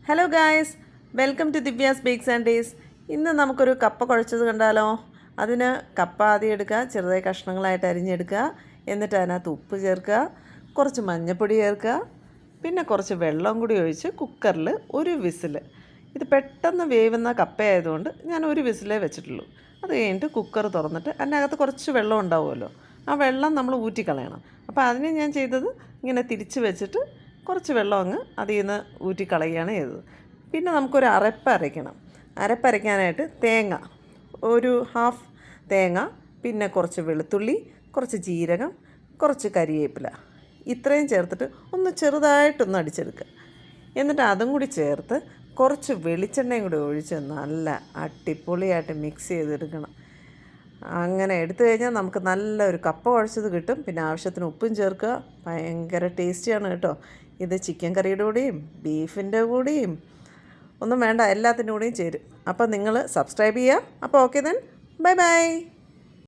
Hello guys, welcome to Divya's bakes and days. ഇന്ന് നമുക്കൊരു കപ്പ കുഴച്ചത് കണ്ടാലോ. അതിന് കപ്പ ആദ്യം എടുക്കുക, ചെറുതായി കഷ്ണങ്ങളായിട്ട് അരിഞ്ഞെടുക്കുക. എന്നിട്ട് അതിനകത്ത് ഉപ്പ് ചേർക്കുക, കുറച്ച് മഞ്ഞൾപ്പൊടി ചേർക്കുക, പിന്നെ കുറച്ച് വെള്ളം കൂടി ഒഴിച്ച് കുക്കറിൽ ഒരു വിസിൽ. ഇത് പെട്ടെന്ന് വേവുന്ന കപ്പയായതുകൊണ്ട് ഞാൻ ഒരു വിസിലേ വെച്ചിട്ടുള്ളൂ. അത് കഴിഞ്ഞിട്ട് കുക്കർ തുറന്നിട്ട് അതിനകത്ത് കുറച്ച് വെള്ളം ഉണ്ടാവുമല്ലോ, ആ വെള്ളം നമ്മൾ ഊറ്റിക്കളയണം. അപ്പോൾ അതിന് ഞാൻ ചെയ്തത് ഇങ്ങനെ തിരിച്ച് വെച്ചിട്ട് കുറച്ച് വെള്ളം അങ്ങ് അതിൽ നിന്ന് ഊറ്റിക്കളയുകയാണ് ചെയ്തത്. പിന്നെ നമുക്കൊരു അരപ്പരയ്ക്കാനായിട്ട് തേങ്ങ, ഒരു ഹാഫ് തേങ്ങ, പിന്നെ കുറച്ച് വെളുത്തുള്ളി, കുറച്ച് ജീരകം, കുറച്ച് കരിവേപ്പില, ഇത്രയും ചേർത്തിട്ട് ഒന്ന് ചെറുതായിട്ടൊന്ന് അടിച്ചെടുക്കുക. എന്നിട്ട് അതും കൂടി ചേർത്ത് കുറച്ച് വെളിച്ചെണ്ണയും കൂടി ഒഴിച്ച് നല്ല അടിപൊളിയായിട്ട് മിക്സ് ചെയ്തെടുക്കണം. അങ്ങനെ എടുത്തു കഴിഞ്ഞാൽ നമുക്ക് നല്ലൊരു കപ്പ കുഴച്ചത് കിട്ടും. പിന്നെ ആവശ്യത്തിന് ഉപ്പും ചേർക്കുക. ഭയങ്കര ടേസ്റ്റിയാണ് കേട്ടോ. ഇത് ചിക്കൻ കറിയുടെ കൂടെയും ബീഫിൻ്റെ കൂടെയും ഒന്നും വേണ്ട, എല്ലാത്തിൻ്റെ കൂടെയും ചേരും. അപ്പോൾ നിങ്ങൾ സബ്സ്ക്രൈബ് ചെയ്യുക. അപ്പോൾ ഓക്കെ ദെൻ, ബൈ ബൈ.